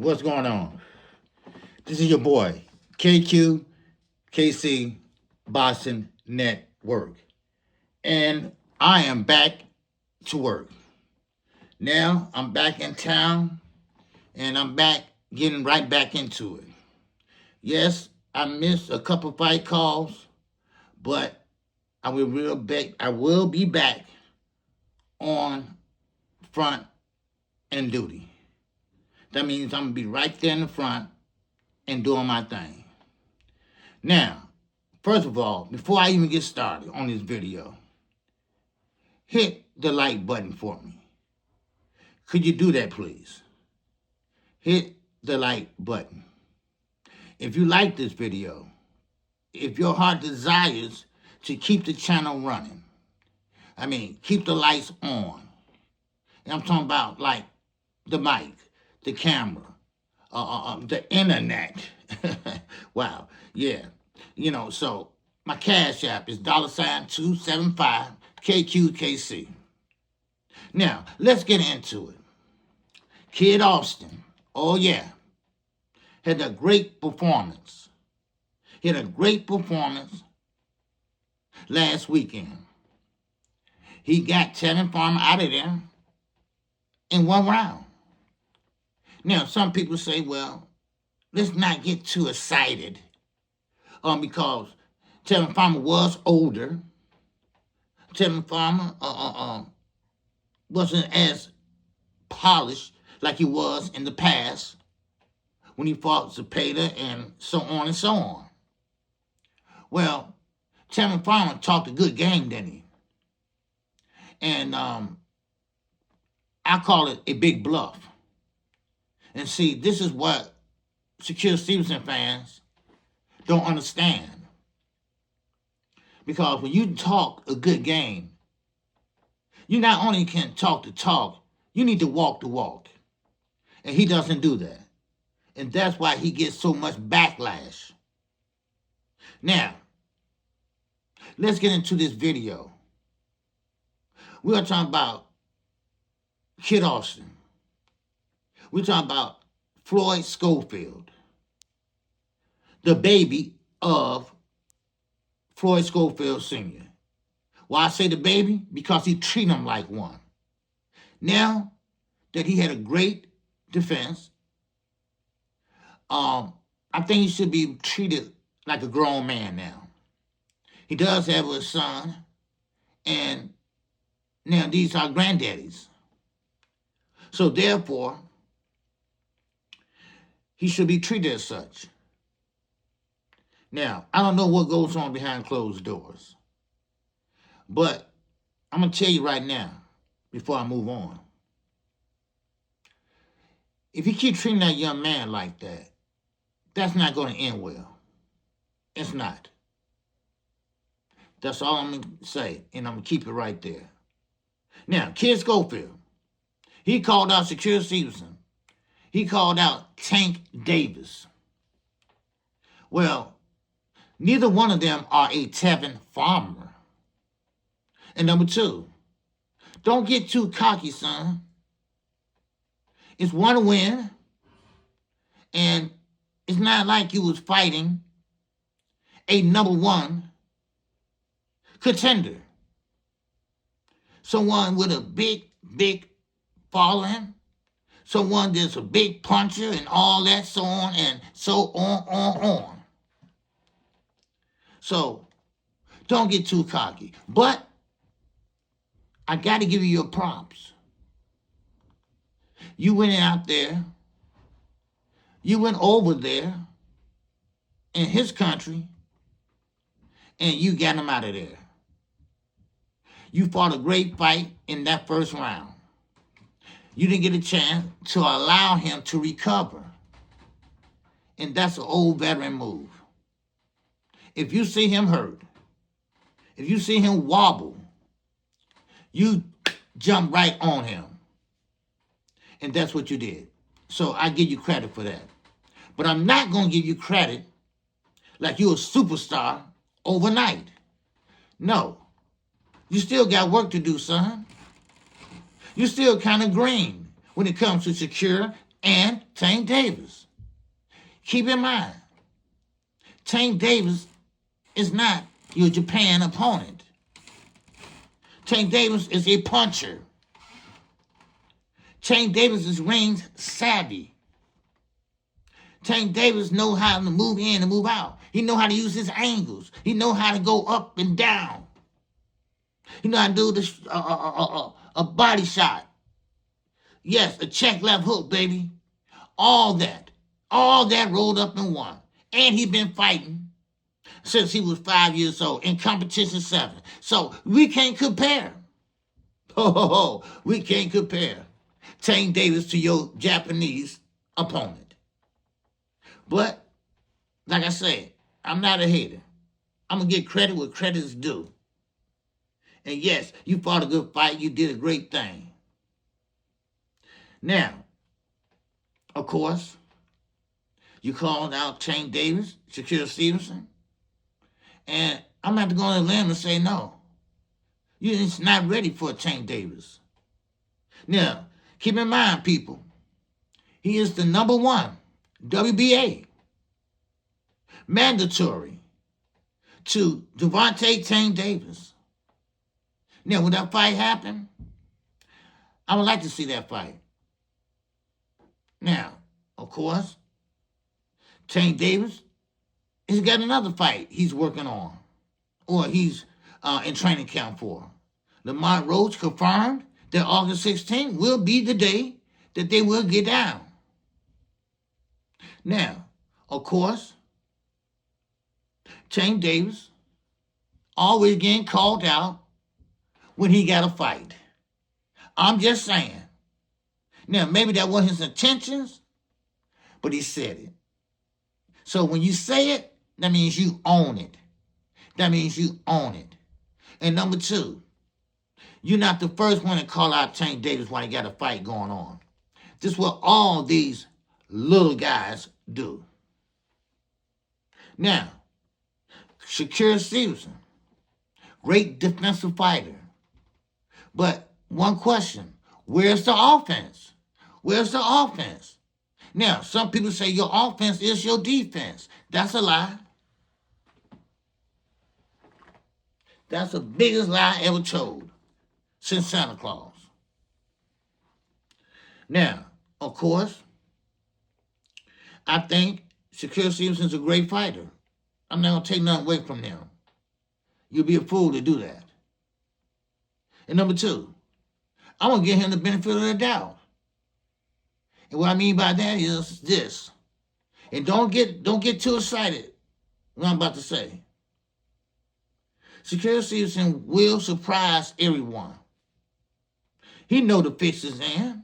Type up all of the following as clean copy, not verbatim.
What's going on? This is your boy, KQKC Boxing Network. And I am back to work. Now I'm back in town and I'm back getting right back into it. Yes, I missed a couple fight calls, but I will be back on front and duty. That means I'm going to be right there in the front and doing my thing. Now, first of all, before I even get started on this video, hit the like button for me. Could you do that, please? Hit the like button. If you like this video, if your heart desires to keep the channel running, keep the lights on. And I'm talking about like the mic, the camera, the internet. Wow, yeah. So my Cash App is $275 KQKC. Now, let's get into it. Kid Austin, oh yeah, had a great performance. He had a great performance last weekend. He got Tevin Farmer out of there in one round. Now, some people say, well, let's not get too excited because Tevin Farmer was older. Tevin Farmer wasn't as polished like he was in the past when he fought Zepeda and so on and so on. Well, Tevin Farmer talked a good game, didn't he? And I call it a big bluff. And see, this is what Shakur Stevenson fans don't understand. Because when you talk a good game, you not only can talk the talk, you need to walk the walk. And he doesn't do that. And that's why he gets so much backlash. Now, let's get into this video. We're talking about Kid Austin. We're talking about Floyd Schofield, the baby of Floyd Schofield Sr. Why I say the baby? Because he treated him like one. Now that he had a great defense, I think he should be treated like a grown man now. He does have a son, and now these are granddaddies. So therefore, he should be treated as such. Now, I don't know what goes on behind closed doors, but I'm going to tell you right now, before I move on. If you keep treating that young man like that, that's not going to end well. It's not. That's all I'm going to say, and I'm going to keep it right there. Now, Kid Schofield, he called out Shakur Stevenson. He called out Tank Davis. Well, neither one of them are a Tevin Farmer. And number two, don't get too cocky, son. It's one win, and it's not like you was fighting a number one contender. Someone with a big following, someone that's a big puncher and all that, so on and so on. So, don't get too cocky. But I got to give you your props. You went out there, you went over there in his country, and you got him out of there. You fought a great fight in that first round. You didn't get a chance to allow him to recover. And that's an old veteran move. If you see him hurt, if you see him wobble, you jump right on him. And that's what you did. So I give you credit for that. But I'm not going to give you credit like you're a superstar overnight. No. You still got work to do, son. You still kind of green when it comes to Shakur and Tank Davis. Keep in mind, Tank Davis is not your Japan opponent. Tank Davis is a puncher. Tank Davis is ring savvy. Tank Davis knows how to move in and move out. He knows how to use his angles. He knows how to go up and down. He knows how to do this, a body shot. Yes, a check left hook, baby. All that rolled up in one. And he been fighting since he was 5 years old in competition 7. So we can't compare. We can't compare Tank Davis to your Japanese opponent. But, like I said, I'm not a hater. I'm going to give credit where credit is due. And yes, you fought a good fight. You did a great thing. Now, of course, you called out Tank Davis, Shakur Stevenson. And I'm going to have to go on a limb and say no. You're just not ready for Tank Davis. Now, keep in mind, people, he is the #1 WBA mandatory to Gervonta Tank Davis. Now, when that fight happen, I would like to see that fight. Now, of course, Tank Davis, he's got another fight he's working on, or he's in training camp for. Lamont Roach confirmed that August 16th will be the day that they will get down. Now, of course, Tank Davis always getting called out when he got a fight. I'm just saying. Now, maybe that wasn't his intentions, but he said it. So when you say it, that means you own it. That means you own it. And number 2, you're not the first one to call out Tank Davis when he got a fight going on. This is what all these little guys do. Now, Shakur Stevenson, great defensive fighter. But one question, where's the offense? Where's the offense? Now, some people say your offense is your defense. That's a lie. That's the biggest lie ever told since Santa Claus. Now, of course, I think Shakur Stevenson's a great fighter. I'm not going to take nothing away from him. You'd be a fool to do that. And number 2, I want to give him the benefit of the doubt. And what I mean by that is this. And don't get too excited what I'm about to say. Shakur Stevenson will surprise everyone. He know the fix is in.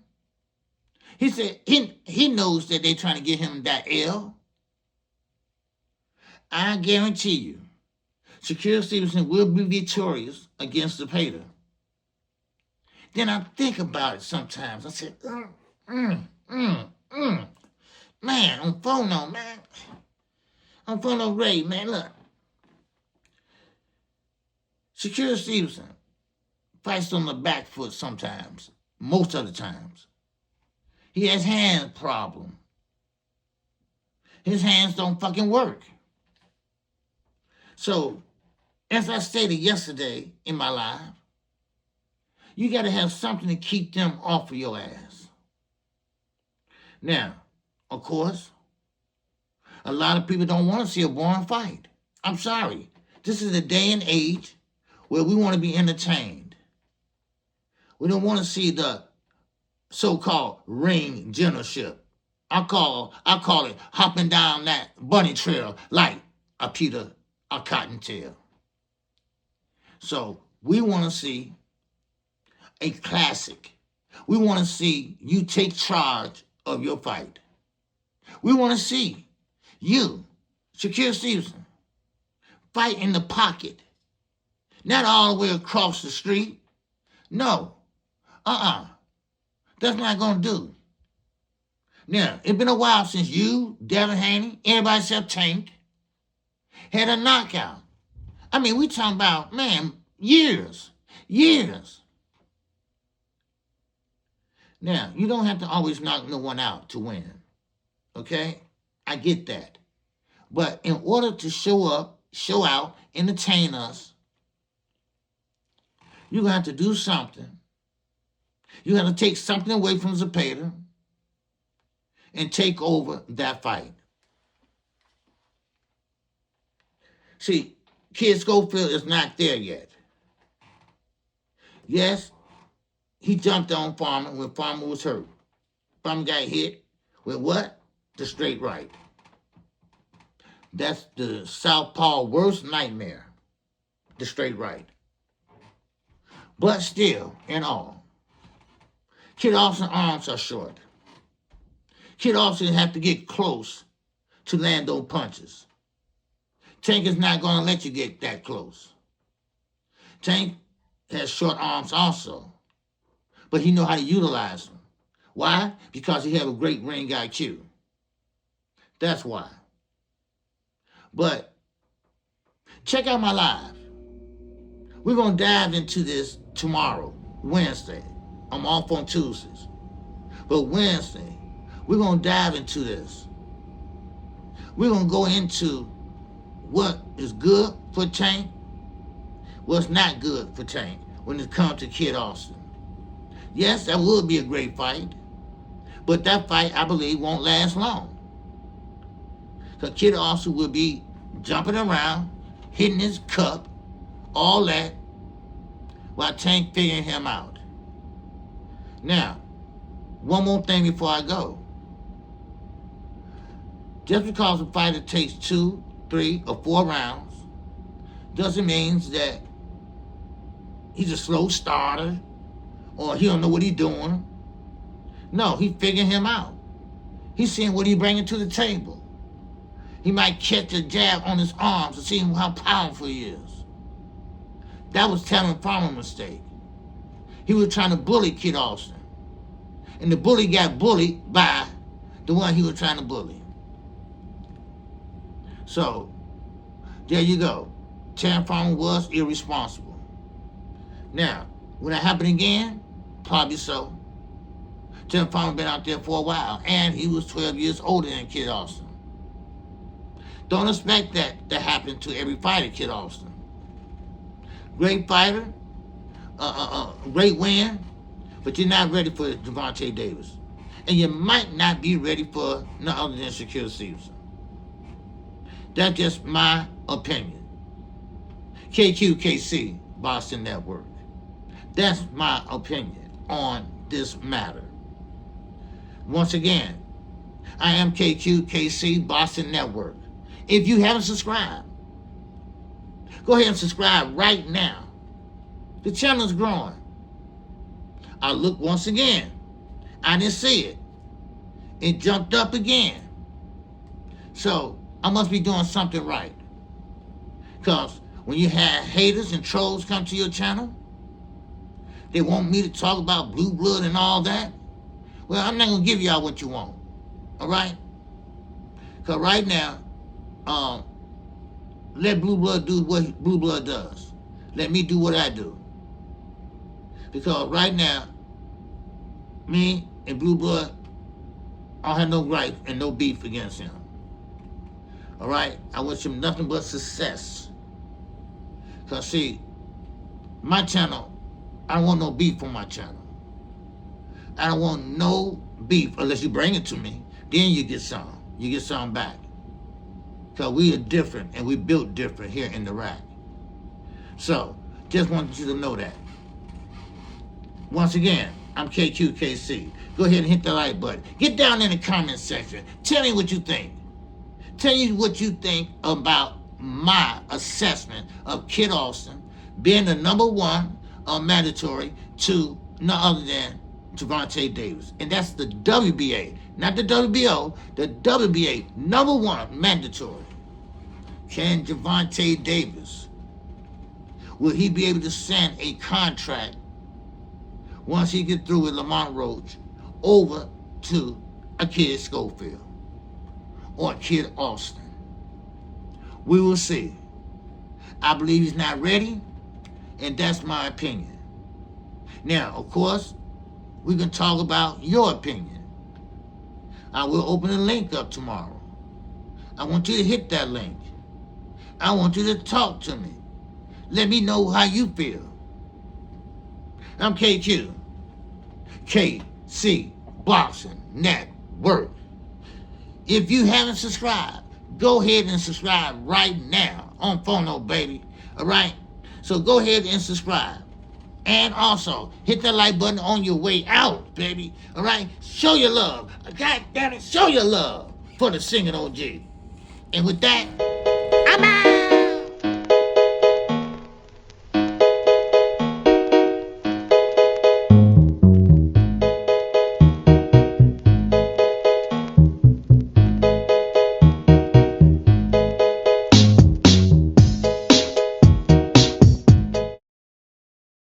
He said he knows that they're trying to get him that L. I guarantee you, Shakur Stevenson will be victorious against the Pater. Then I think about it sometimes. I said, man, on Phono, man. On Phono Ray, man, look. Shakur Stevenson fights on the back foot sometimes, most of the times. He has hand problem. His hands don't fucking work. So, as I stated yesterday in my live, you got to have something to keep them off of your ass. Now, of course, a lot of people don't want to see a boring fight. I'm sorry. This is a day and age where we want to be entertained. We don't want to see the so-called ring generalship. I call it hopping down that bunny trail like a Peter, a cottontail. So we want to see a classic. We want to see you take charge of your fight. We want to see you, Shakur Stevenson, fight in the pocket. Not all the way across the street. No. That's not going to do. Now, it's been a while since you, Devin Haney, everybody except Tank, had a knockout. I mean, we talking about, man, years. Now, you don't have to always knock no one out to win. Okay? I get that. But in order to show up, show out, entertain us, you're going to have to do something. You're going to take something away from Zapata and take over that fight. See, Kid Schofield is not there yet. Yes, he jumped on Farmer when Farmer was hurt. Farmer got hit with what? The straight right. That's the southpaw worst nightmare, the straight right. But still, in all, Kid Austin's arms are short. Kid Austin have to get close to land those punches. Tank is not going to let you get that close. Tank has short arms also, but he know how to utilize them. Why? Because he have a great ring IQ. That's why. But check out my live. We're going to dive into this tomorrow, Wednesday. I'm off on Tuesdays. But Wednesday, we're going to dive into this. We're going to go into what is good for Tank, what's not good for Tank when it comes to Kid Austin. Yes, that would be a great fight, but that fight, I believe, won't last long. Because Kid Austin will be jumping around, hitting his cup, all that, while Tank figuring him out. Now, one more thing before I go. Just because a fighter takes 2, 3, or 4 rounds doesn't mean that he's a slow starter or he don't know what he's doing. No, he figuring him out. He's seeing what he's bringing to the table. He might catch a jab on his arms to see how powerful he is. That was Talon Farmer's mistake. He was trying to bully Kid Austin. And the bully got bullied by the one he was trying to bully. So, there you go. Talon Farmer was irresponsible. Now, will that happen again? Probably so. Talon Farmer been out there for a while, and he was 12 years older than Kid Austin. Don't expect that to happen to every fighter, Kid Austin. Great fighter, great win, but you're not ready for Gervonta Davis. And you might not be ready for none other than Shakur Stevenson. That's just my opinion. KQKC, Boston Network. That's my opinion on this matter. Once again, I am KQKC, Boston Network. If you haven't subscribed, go ahead and subscribe right now. The channel is growing. I looked once again. I didn't see it. It jumped up again. So I must be doing something right. Because when you have haters and trolls come to your channel, they want me to talk about blue blood and all that. Well, I'm not going to give y'all what you want. All right? Because right now, let blue blood do what blue blood does. Let me do what I do. Because right now, me and blue blood, I don't have no gripe and no beef against him. All right? I wish him nothing but success. Because, see, my channel, I don't want no beef on my channel. I don't want no beef unless you bring it to me. Then you get some. You get some back. Because we are different and we built different here in Iraq. So, just wanted you to know that. Once again, I'm KQKC. Go ahead and hit the like button. Get down in the comment section. Tell me what you think. Tell me what you think about my assessment of Kid Austin being the #1 mandatory to none other than Gervonta Davis. And that's the WBA, not the WBO, the WBA #1 mandatory. Can Gervonta Davis, will he be able to send a contract once he gets through with Lamont Roach over to a Kid Schofield or Kid Austin? We will see. I believe he's not ready, and that's my opinion. Now, of course, We can talk about your opinion. I will open a link up tomorrow. I want you to hit that link. I want you to talk to me. Let me know how you feel. I'm KQ. KC Boxing Network. If you haven't subscribed, go ahead and subscribe right now on Phono, baby. All right? So go ahead and subscribe. And also, hit the like button on your way out, baby. All right? Show your love. God damn it, show your love for the singing OG. And with that,